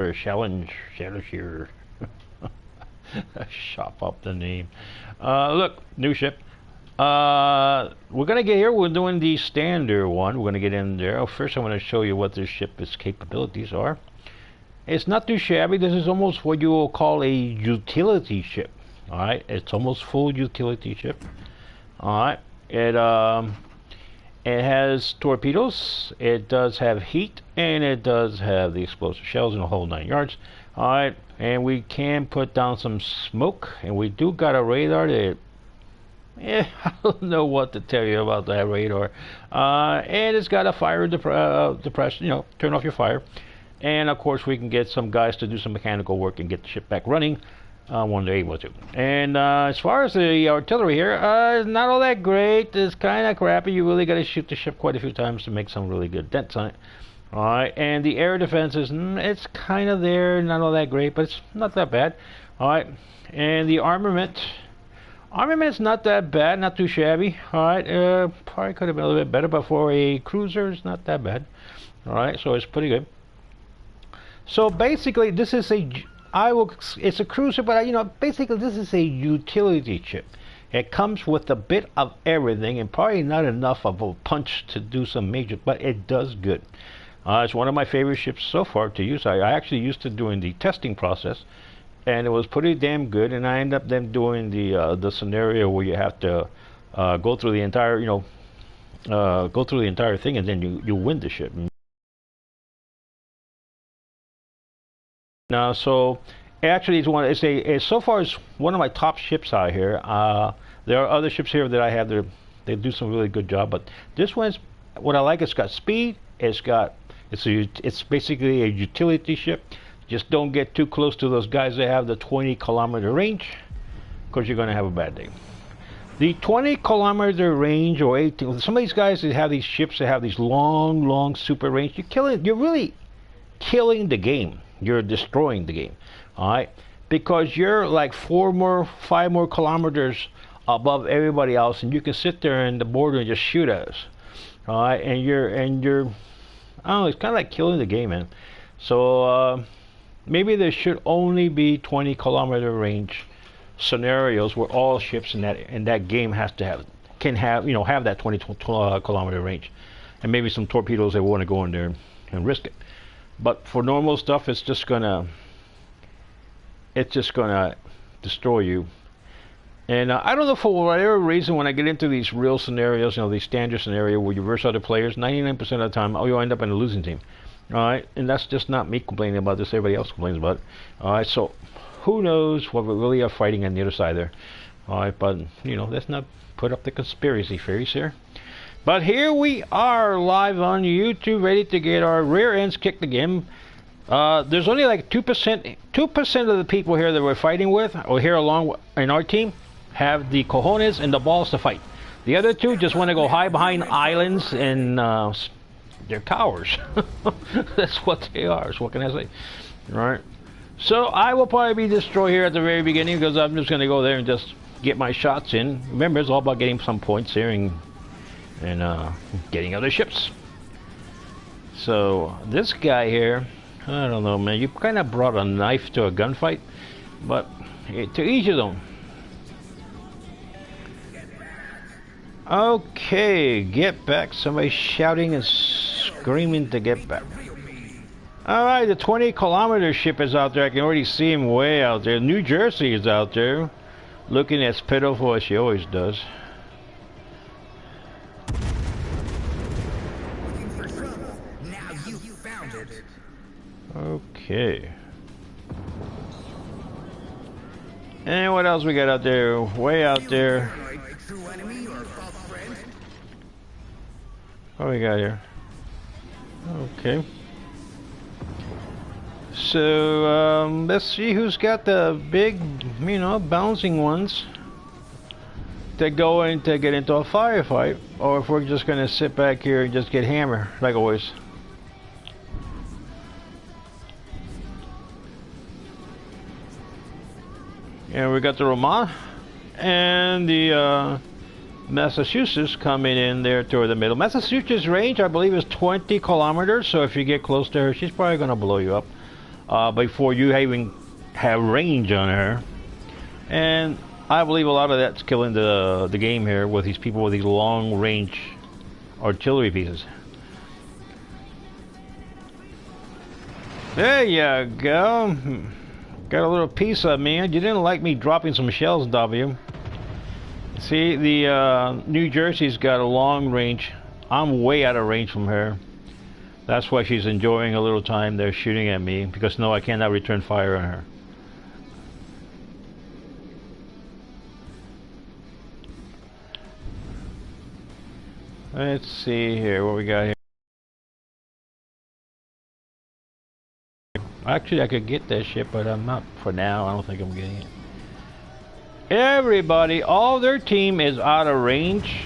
Or challenge here. Shop up the name. Look, new ship. We're gonna get here. We're doing the standard one. We're gonna get in there. Oh, first, I want to show you what this ship's capabilities are. It's not too shabby. This is almost what you will call a utility ship. All right, it's almost full utility ship. All right, it has torpedoes. It does have heat, and it does have the explosive shells in the whole 9 yards. All right, and we can put down some smoke, and we do got a radar that. I don't know what to tell you about that radar. And it's got a fire depression, you know, turn off your fire. And of course, we can get some guys to do some mechanical work and get the ship back running when they're able to. And as far as the artillery here, it's not all that great. It's kind of crappy. You really got to shoot the ship quite a few times to make some really good dents on it. All right, and the air defenses, it's kind of there, not all that great, but it's not that bad. All right, and the armament. Armament's not that bad, not too shabby. Alright, probably could have been a little bit better, but for a cruiser, it's not that bad. Alright, so it's pretty good. So basically, this is it's a cruiser, but you know, basically this is a utility ship. It comes with a bit of everything, and probably not enough of a punch to do some major, but it does good. It's one of my favorite ships so far to use. I actually used to doing the testing process. And it was pretty damn good, and I ended up then doing the scenario where you have to go through the entire, you know, go through the entire thing, and then you win the ship. Now, so actually, it's so far it's one of my top ships out here. There are other ships here that I have that they do some really good job, but this one's what I like. It's got speed. It's basically a utility ship. Just don't get too close to those guys that have the 20-kilometer range, because you're going to have a bad day. The 20-kilometer range or 18, some of these guys that have these ships that have these long super range, you're really killing the game. You're destroying the game, all right? Because you're like 5 more kilometers above everybody else, and you can sit there in the border and just shoot at us, all right? And you're, I don't know, it's kind of like killing the game, man. So, maybe there should only be 20-kilometer range scenarios where all ships in that game can have that 20-kilometer range, and maybe some torpedoes that want to go in there and risk it. But for normal stuff, it's just gonna destroy you. And I don't know, for whatever reason, when I get into these real scenarios, you know, these standard scenario where you verse other players, 99% of the time, you'll end up in a losing team. Alright, and that's just not me complaining about this, everybody else complains about it. Alright, so who knows what we really are fighting on the other side there. Alright, but you know, let's not put up the conspiracy theories here. But here we are live on YouTube, ready to get our rear ends kicked again. There's only like 2% of the people here that we're fighting with, or here along in our team, have the cojones and the balls to fight. The other two just want to go hide behind islands and they're cowards. That's what they are. So what can I say? All right. So I will probably be destroyed here at the very beginning, because I'm just going to go there and just get my shots in. Remember, it's all about getting some points here and getting other ships. So this guy here, I don't know, man. You kind of brought a knife to a gunfight, but to each his own. Okay, get back. Somebody shouting and screaming to get back. Alright, the 20-kilometer ship is out there. I can already see him way out there. New Jersey is out there, looking as pitiful as she always does. Okay. And what else we got out there? Way out there. What we got here? Okay. So, let's see who's got the big, you know, bouncing ones that go in to get into a firefight, or if we're just gonna sit back here and just get hammered, like always. And we got the Roma and the Massachusetts coming in there toward the middle. Massachusetts range, I believe, is 20 kilometers, so if you get close to her, she's probably going to blow you up. before you even have range on her. And I believe a lot of that's killing the game here with these people with these long range artillery pieces. There you go. Got a little piece of me. You didn't like me dropping some shells, W. See, the New Jersey's got a long range. I'm way out of range from her. That's why she's enjoying a little time there shooting at me, because no, I cannot return fire on her. Let's see here, what we got here. Actually, I could get that ship, but I'm not for now. I don't think I'm getting it. Everybody, all their team is out of range,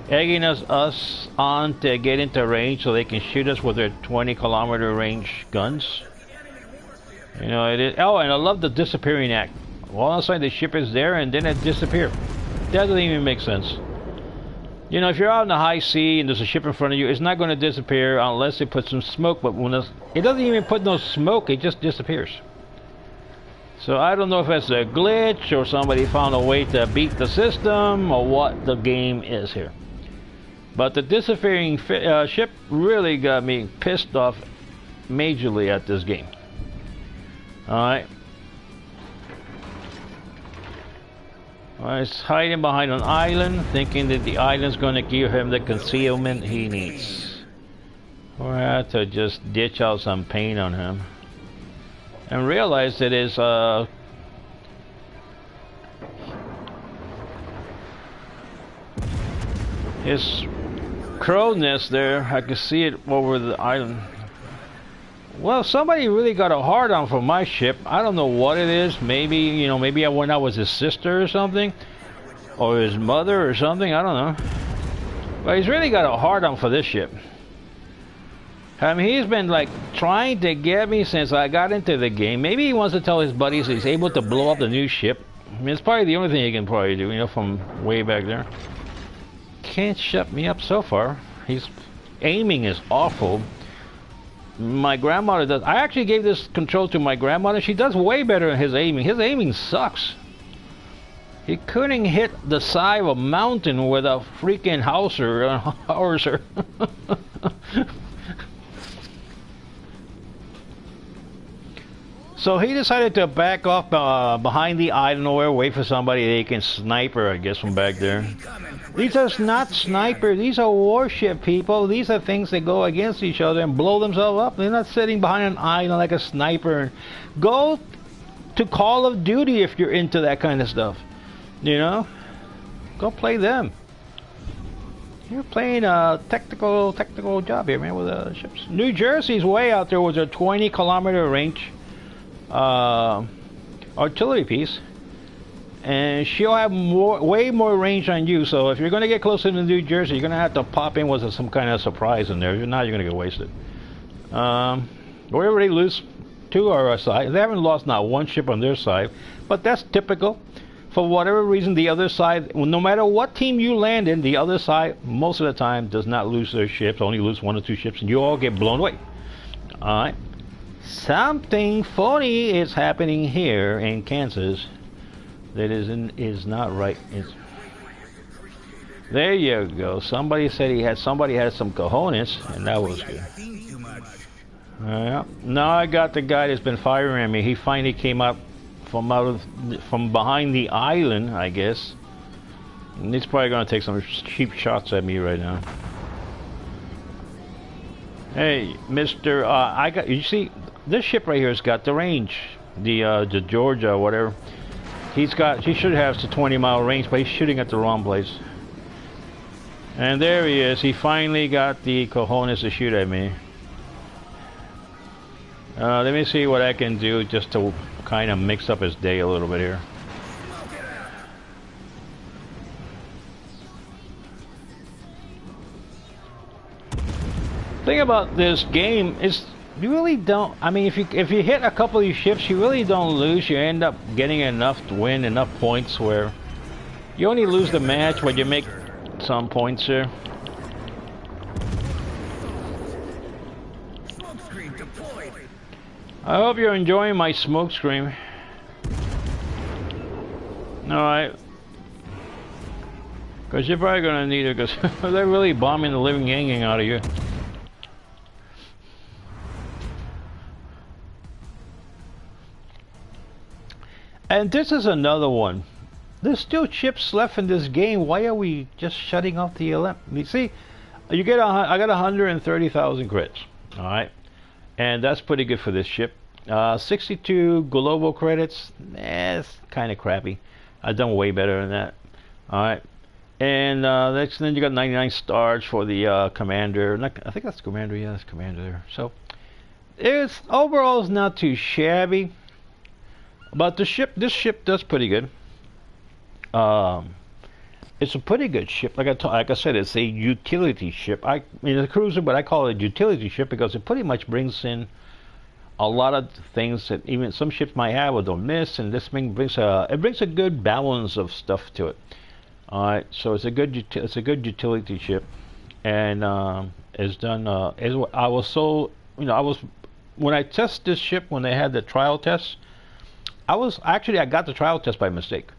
egging us on to get into range so they can shoot us with their 20-kilometer range guns. You know, it is. Oh, and I love the disappearing act. All of a sudden, the ship is there, and then it disappears. That doesn't even make sense. You know, if you're out in the high sea and there's a ship in front of you, it's not going to disappear unless it puts some smoke. But when it doesn't even put no smoke, it just disappears. So I don't know if that's a glitch or somebody found a way to beat the system or what the game is here. But the disappearing ship really got me pissed off majorly at this game. Alright. He's hiding behind an island, thinking that the island's going to give him the concealment he needs. We'll have to just ditch out some paint on him. And realize that his crow nest there, I can see it over the island. Well, somebody really got a hard on for my ship. I don't know what it is. Maybe, you know, maybe I went out with his sister or something, or his mother or something. I don't know. But he's really got a hard on for this ship. I mean, he's been like trying to get me since I got into the game. Maybe he wants to tell his buddies he's able to blow up the new ship. I mean, it's probably the only thing he can probably do, you know, from way back there. Can't shut me up so far. His aiming is awful. My grandmother does. I actually gave this control to my grandmother. She does way better at his aiming. His aiming sucks. He couldn't hit the side of a mountain with a freaking howitzer. So he decided to back off behind the island or wait for somebody they can sniper, I guess, from back there. These are not snipers. These are warship people. These are things that go against each other and blow themselves up. They're not sitting behind an island like a sniper. Go to Call of Duty if you're into that kind of stuff. You know? Go play them. You're playing a technical job here, man, with ships. New Jersey's way out there with a 20-kilometer range artillery piece. And she'll have way more range on you. So if you're going to get closer to New Jersey, you're going to have to pop in with some kind of surprise in there. If not, you're going to get wasted. We already lose to our side. They haven't lost not one ship on their side, but that's typical. For whatever reason, the other side, no matter what team you land in, the other side most of the time does not lose their ships. Only lose 1 or 2 ships, and you all get blown away. All right. Something funny is happening here in Kansas. That is not right. There you go. Somebody said somebody had some cojones, and that was good. Now I got the guy that's been firing at me. He finally came up from behind the island, I guess. And he's probably gonna take some cheap shots at me right now. Hey, Mister, you see this ship right here has got the range, the Georgia or whatever. He should have the 20-mile range, but he's shooting at the wrong place. And there he is. He finally got the cojones to shoot at me. Let me see what I can do just to kind of mix up his day a little bit here. Thing about this game is you really don't. I mean, if you hit a couple of these ships, you really don't lose. You end up getting enough to win enough points where you only lose the match when you make some points here. I hope you're enjoying my smoke screen. Alright. Because you're probably going to need it, because they're really bombing the living yang out of you. And this is another one. There's still chips left in this game. Why are we just shutting off the LM? You see, you get I got 130,000 crits. Alright. And that's pretty good for this ship. 62 global credits. It's kind of crappy. I've done way better than that. Alright. And then you got 99 stars for the commander. I think that's commander. Yeah, that's commander there. So it's overall it's not too shabby. But this ship does pretty good. It's a pretty good ship. Like I said, it's a utility ship. I mean, it's a cruiser, but I call it a utility ship because it pretty much brings in a lot of things that even some ships might have or don't miss. And this thing brings a good balance of stuff to it. All right, so it's a good utility ship, and it's done. I was when I tested this ship when they had the trial test. I got the trial test by mistake.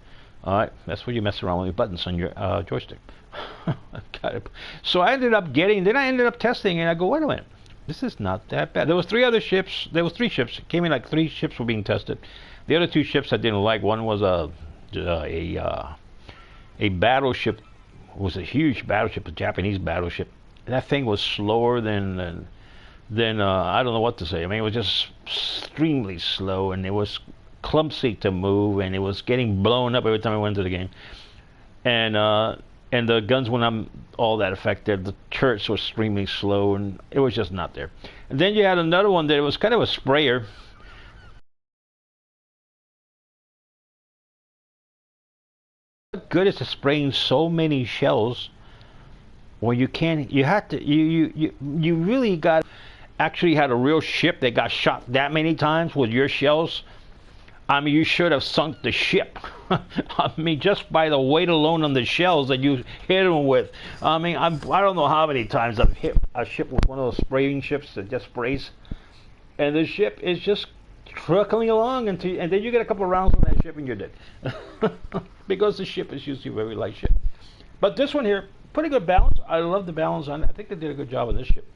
All right, that's where you mess around with your buttons on your joystick. Got it. So I ended up testing, and I go, wait a minute, this is not that bad. There was three ships. It came in like 3 ships were being tested. The other 2 ships I didn't like. One was a battleship. It was a huge battleship, a Japanese battleship. That thing was slower than I don't know what to say. I mean, it was just extremely slow, and it was clumsy to move, and it was getting blown up every time I went into the game. And the guns were not all that effective. The turrets were extremely slow, and it was just not there. And then you had another one that was kind of a sprayer. Good is to spraying so many shells when you really got actually had a real ship that got shot that many times with your shells. I mean, you should have sunk the ship. I mean, just by the weight alone on the shells that you hit them with. I mean, I don't know how many times I've hit a ship with one of those spraying ships that just sprays, and the ship is just truckling along and then you get a couple of rounds on that ship and you're dead. Because the ship is usually a very light ship. But this one here, pretty good balance. I love the balance on it. I think they did a good job on this ship.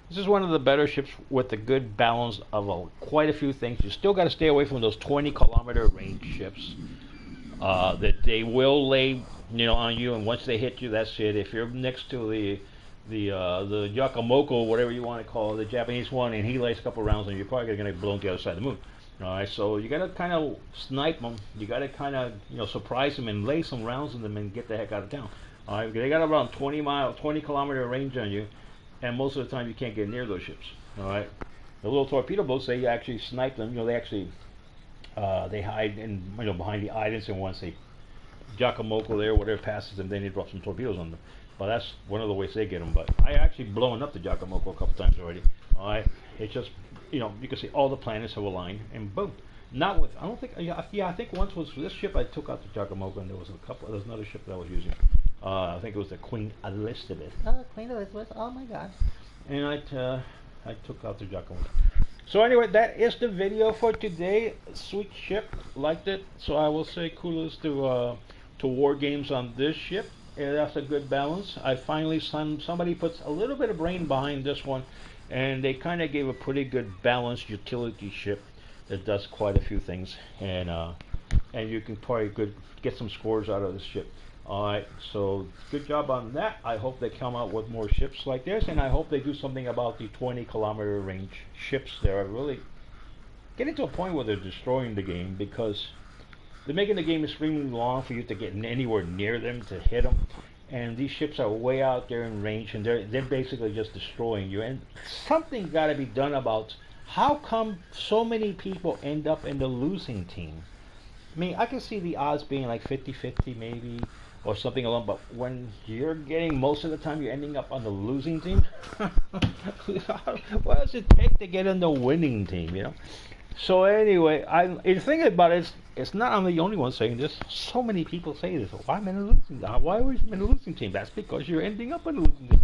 This is one of the better ships with a good balance of quite a few things. You still got to stay away from those 20-kilometer range ships that they will lay, on you, and once they hit you, that's it. If you're next to the Yakamoko, whatever you want to call it, the Japanese one, and he lays a couple rounds, and you're probably going to get blown to the other side of the moon. All right, so you got to kind of snipe them. You got to kind of surprise them and lay some rounds in them and get the heck out of town. All right, they got around 20-kilometer range on you. And most of the time you can't get near those ships. All right, the little torpedo boats, they actually snipe them. They actually they hide in behind the islands, and once they Giacomoco there, whatever passes them, then they drop some torpedoes on them. But that's one of the ways they get them. But I actually blown up the Giacomoco a couple times already. All right, it's just you can see all the planets have aligned, and boom. Not with I don't think I think once was this ship I took out the Giacomoco, and there was another ship that I was using. I think it was the Queen Elizabeth. Oh, Queen Elizabeth! Oh my God! And I took out the Giacomo. So anyway, that is the video for today. Sweet ship, liked it. So I will say kudos to War Games on this ship. That's a good balance. I finally somebody puts a little bit of brain behind this one, and they kind of gave a pretty good balanced utility ship that does quite a few things, and you can probably get some scores out of this ship. Alright, so good job on that. I hope they come out with more ships like this, and I hope they do something about the 20-kilometer range ships. They're really getting to a point where they're destroying the game, because they're making the game extremely long for you to get anywhere near them to hit them. And these ships are way out there in range, and they're basically just destroying you. And something got to be done about how come so many people end up in the losing team. I mean, I can see the odds being like 50-50 maybe, or something along, but when you're getting most of the time you're ending up on the losing team, what does it take to get in the winning team, So anyway, the thing about it is, it's not I'm the only one saying this. So many people say this. Why am I in the losing team? Why are we in the losing team? That's because you're ending up in the losing team.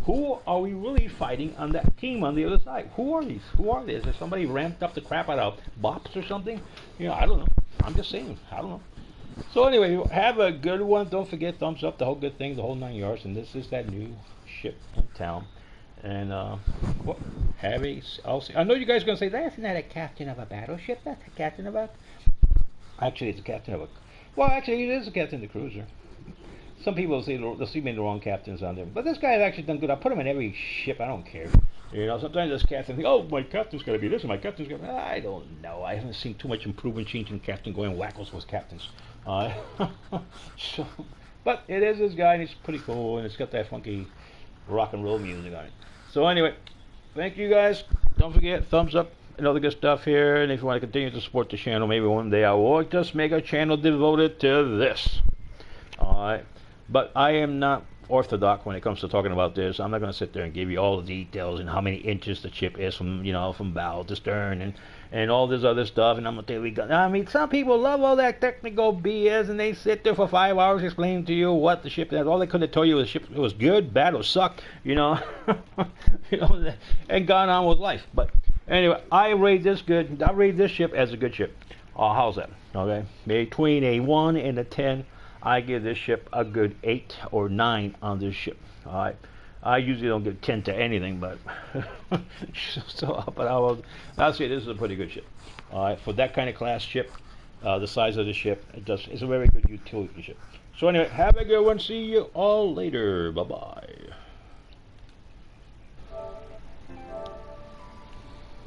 Who are we really fighting on that team on the other side? Who are these? Who are they? Is there somebody ramped up the crap out of bops or something? You know, I don't know. I'm just saying. I don't know. So anyway, have a good one. Don't forget, thumbs up, the whole good thing, the whole 9 yards. And this is that new ship in town. And what? Have a. I know you guys are gonna say that's not a captain of a battleship. That's a captain of a. Actually, it's a captain of a. Well, actually, it is a captain of the cruiser. Some people say they'll see me in the wrong captains on there, but this guy's actually done good. I put him in every ship. I don't care. You know, sometimes this captain think, oh, my captain's got to be this, and my captain's got. I don't know. I haven't seen too much improvement changing captain going wackos with captains. So, but it is this guy, and he's pretty cool, and it's got that funky rock and roll music on it. So anyway, thank you guys. Don't forget, thumbs up and other good stuff here. And if you want to continue to support the channel, maybe one day I will just make a channel devoted to this. Alright. But I am not orthodox when it comes to talking about this. I'm not going to sit there and give you all the details and how many inches the ship is from, you know, from bow to stern and all this other stuff. And I'm going to tell you, I mean, some people love all that technical BS, and they sit there for 5 hours explaining to you what the ship is. All they couldn't tell you was the ship was good, bad, or sucked, you know, you know, and gone on with life. But anyway, I rate this ship as a good ship. How's that? Okay, between a 1 and a 10. I give this ship a good 8 or 9 on this ship. All right, I usually don't give 10 to anything, but I'll say this is a pretty good ship. All right, for that kind of class ship, the size of the ship, it's a very good utility ship. So anyway, have a good one. See you all later. Bye bye.